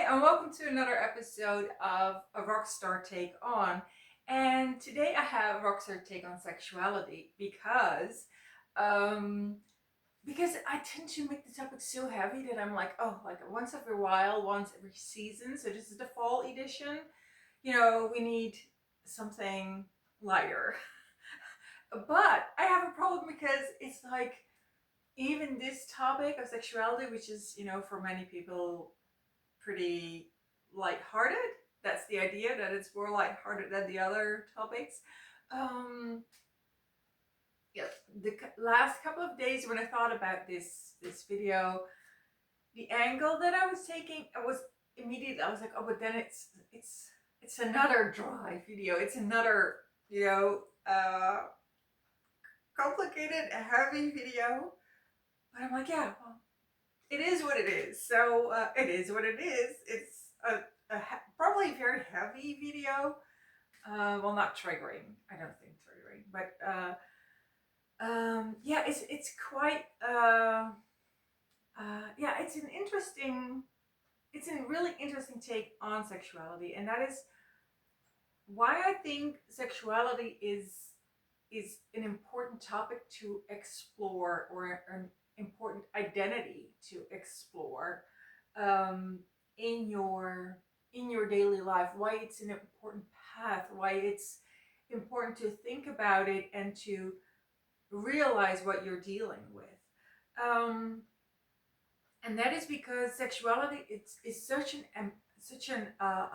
Hi, and welcome to another episode of A Rockstar Take On. And today I have a rockstar take on sexuality um, because I tend to make the topic so heavy that I'm like, oh, like once every while, once every season. So this is the fall edition. We need something lighter. But I have a problem because it's like even this topic of sexuality, which is, for many people pretty lighthearted. That's the idea, that it's more lighthearted than the other topics. Um, yeah, the last couple of days when I thought about this video, the angle that I was taking, I was immediately I was like, oh, but then it's another dry video. It's another complicated, heavy video. But I'm like, yeah, well, it is what it is. So it is what it is. It's probably a very heavy video. Well, not triggering. I don't think triggering, but yeah, it's quite yeah, it's a really interesting take on sexuality, and that is why I think sexuality is an important topic to explore, or an important identity to explore um, in your daily life. Why it's an important path. Why it's important to think about it and to realize what you're dealing with. Um, and that is because sexuality is such uh,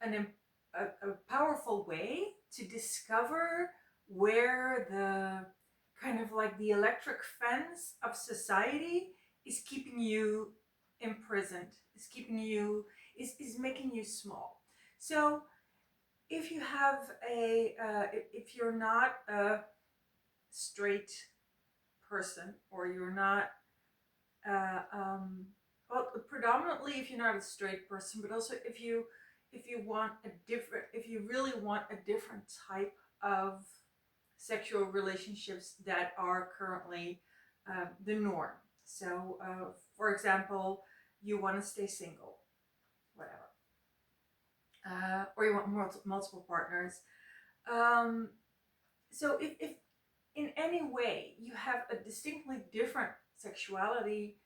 an a powerful way to discover where the kind of like the electric fence of society is keeping you imprisoned, is making you small. So if you have if you're not a straight person, or you're not uh, um, well, predominantly if you're not a straight person, but also if you really want a different type of sexual relationships that are currently the norm. So, for example, you want to stay single, whatever, or you want multiple partners. Um, so, if in any way you have a distinctly different sexuality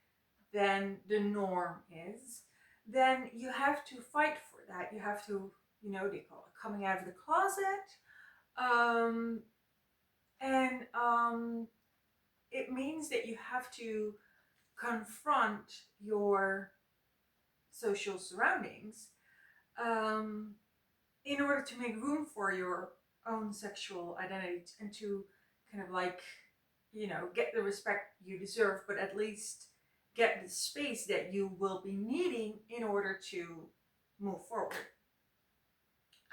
than the norm is, then you have to fight for that. You have to, they call it coming out of the closet. Um, and it means that you have to confront your social surroundings um, in order to make room for your own sexual identity, and to kind of like, get the respect you deserve, but at least get the space that you will be needing in order to move forward.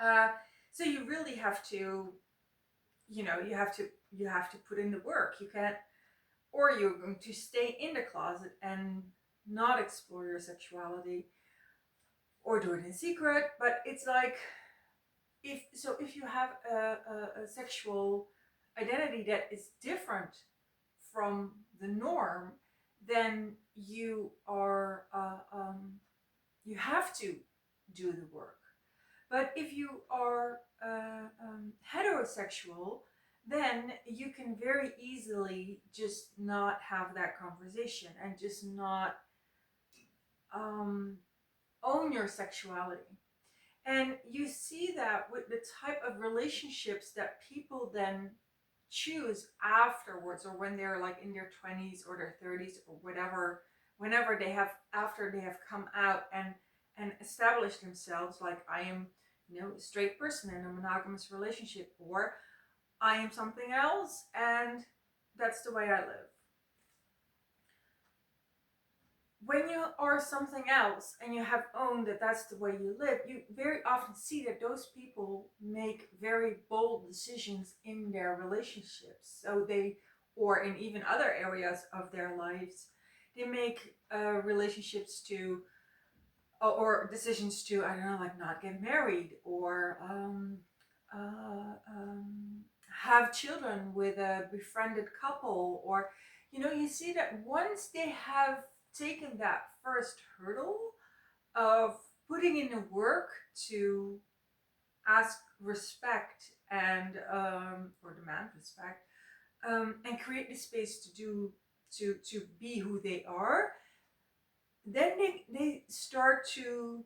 Uh, so you really have to, you have to put in the work. You can't, or you're going to stay in the closet and not explore your sexuality, or do it in secret. But it's like, if you have a sexual identity that is different from the norm, then you have to do the work. But if you are heterosexual, then you can very easily just not have that conversation, and just not um, own your sexuality. And you see that with the type of relationships that people then choose afterwards, or when they're like in their 20s or their 30s or whatever, whenever they have, after they have come out and established themselves, like, I am, a straight person in a monogamous relationship, or I am something else, and that's the way I live. When you are something else and you have owned that that's the way you live, you very often see that those people make very bold decisions in their relationships. So they, or in even other areas of their lives, they make relationships to, or decisions to, I don't know, like not get married, or have children with a befriended couple, or you see that once they have taken that first hurdle of putting in the work to ask respect and or demand respect, and create the space to do to be who they are, then they start to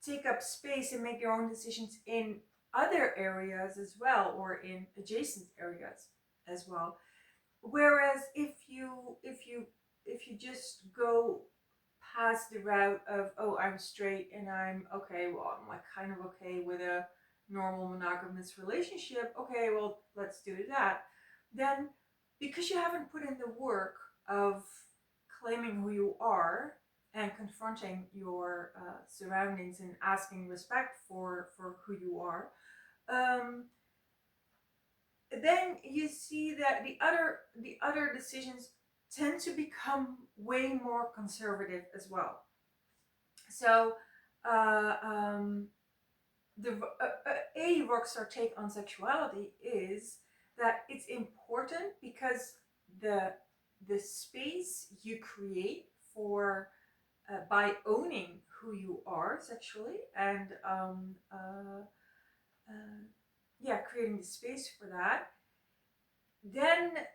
take up space and make their own decisions in other areas as well, or in adjacent areas as well. Whereas if you just go past the route of, oh, I'm straight and I'm okay, well, I'm like kind of okay with a normal monogamous relationship, okay, well, let's do that, then because you haven't put in the work of claiming who you are and confronting your surroundings and asking respect for who you are, um, then you see that the other decisions tend to become way more conservative as well. So, uh, um, the a rockstar take on sexuality is that it's important because the the space you create for by owning who you are sexually and uh, yeah, creating the space for that, then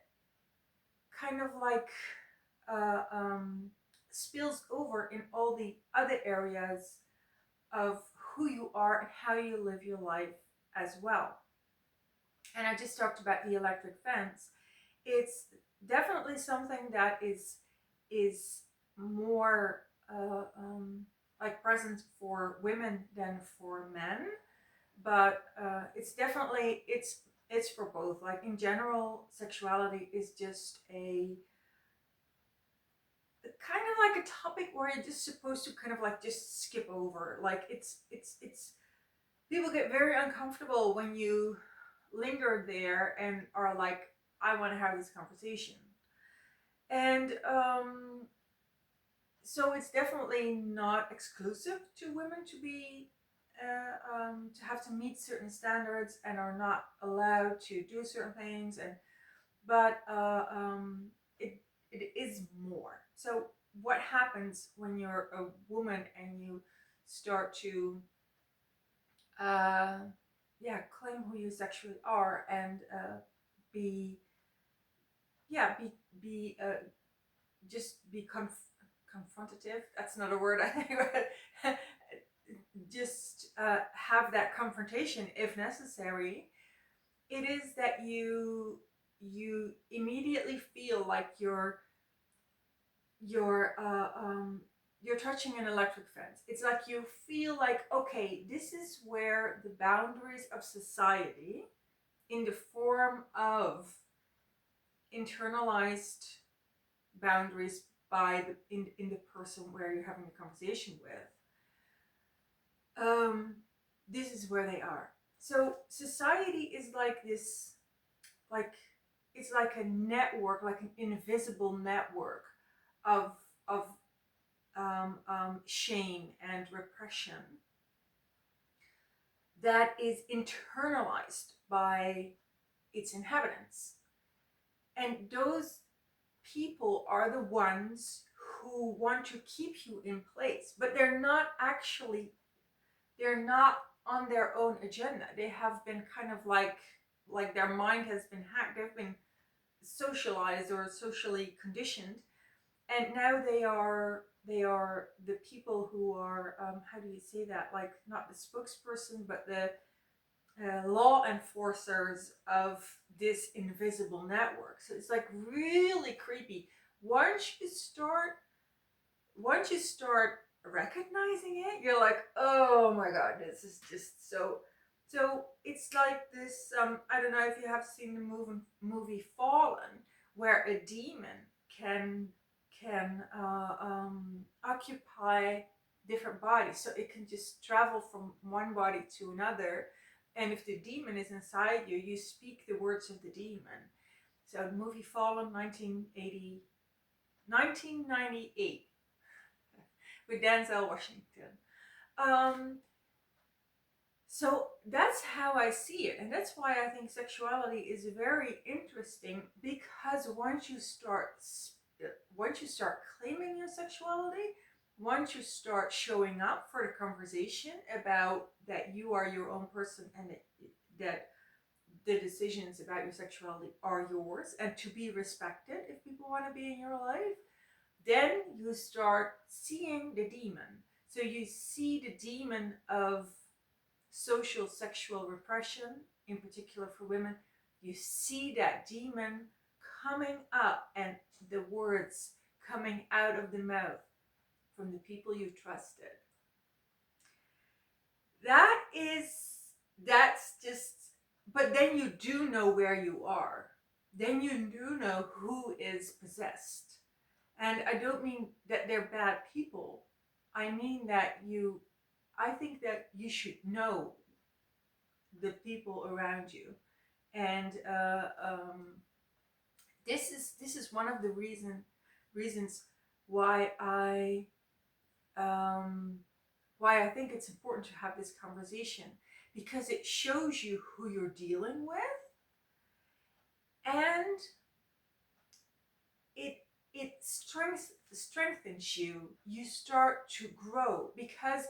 kind of like uh, um, spills over in all the other areas of who you are and how you live your life as well. And I just talked about the electric fence. It's definitely something that is more like present for women than for men, but it's definitely it's for both. Like in general, sexuality is just a kind of like a topic where you're just supposed to kind of like just skip over. Like it's people get very uncomfortable when you linger there and are like, I want to have this conversation. And so it's definitely not exclusive to women to be to have to meet certain standards and are not allowed to do certain things, and but it it is more. So what happens when you're a woman and you start to uh, yeah, claim who you sexually are and be yeah be just be confrontative. That's not a word, I think. But just have that confrontation if necessary. It is that you immediately feel like you're you're touching an electric fence. It's like you feel like, okay, this is where the boundaries of society, in the form of internalized boundaries by in the person where you're having a conversation with, um, this is where they are. So society is like this, like it's like a network, like an invisible network of of shame and repression that is internalized by its inhabitants. And those people are the ones who want to keep you in place, but they're not on their own agenda. They have been kind of like their mind has been hacked. They've been socialized or socially conditioned, and now they are the people who are how do you say that, like not the spokesperson but the law enforcers of this invisible network. So it's like really creepy once you start recognizing it. You're like, oh my god, this is just so it's like this. I don't know if you have seen the movie Fallen, where a demon can occupy different bodies, so it can just travel from one body to another, and if the demon is inside you, you speak the words of the demon. So the movie Fallen, 1998, with Denzel Washington. Um, so that's how I see it, and that's why I think sexuality is very interesting, because once you start once you start claiming your sexuality, once you start showing up for the conversation about that you are your own person, and that the decisions about your sexuality are yours and to be respected if people want to be in your life, then you start seeing the demon. So you see the demon of social sexual repression, in particular for women. You see that demon coming up, and the words coming out of the mouth from the people you trusted. That's just, but then you do know where you are. Then you do know who is possessed. And I don't mean that they're bad people. I mean that I think that you should know the people around you. And this is one of the reasons why I think it's important to have this conversation, because it shows you who you're dealing with, and it strengthens you. You start to grow, because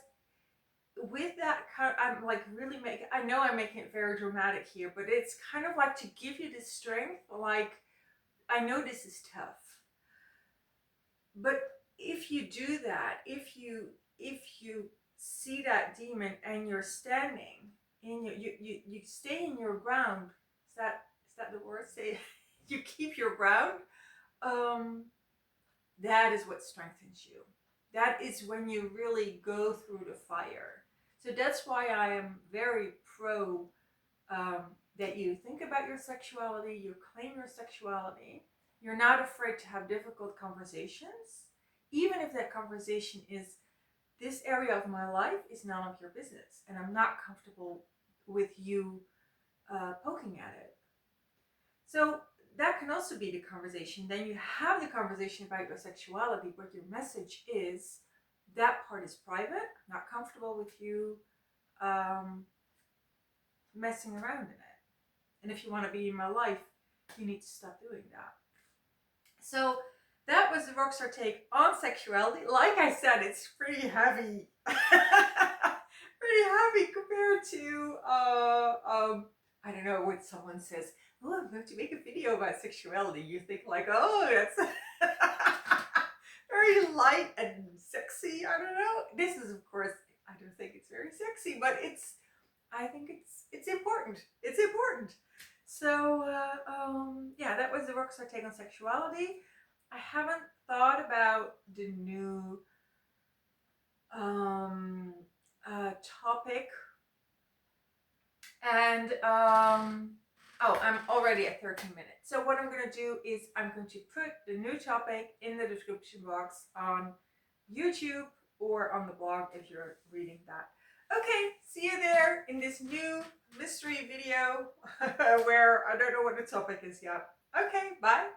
with that I'm like really making, I know I'm making it very dramatic here, but it's kind of like to give you the strength, like, I know this is tough, but if you do that, if you see that demon and you're standing in you stay in your ground. Is that the word? Say you keep your ground. That is what strengthens you. That is when you really go through the fire. So that's why I am very pro that you think about your sexuality, you claim your sexuality. You're not afraid to have difficult conversations, even if that conversation is, this area of my life is none of your business, and I'm not comfortable with you poking at it. So that can also be the conversation. Then you have the conversation about your sexuality, but your message is, that part is private. I'm not comfortable with you messing around in it. And if you want to be in my life, you need to stop doing that. So that was the Rockstar take on sexuality. Like I said, it's pretty heavy. Pretty heavy compared to, I don't know, when someone says, oh, I'm going to make a video about sexuality. You think like, oh, that's very light and sexy. I don't know. This is, of course, I don't think it's very sexy, but I think it's important. It's important. So, yeah, that was the Rockstar take on sexuality. I haven't thought about the new topic. And, I'm already at 13 minutes. So what I'm going to do is I'm going to put the new topic in the description box on YouTube or on the blog if you're reading that. Okay, see you there in this new mystery video where I don't know what the topic is yet. Okay, bye.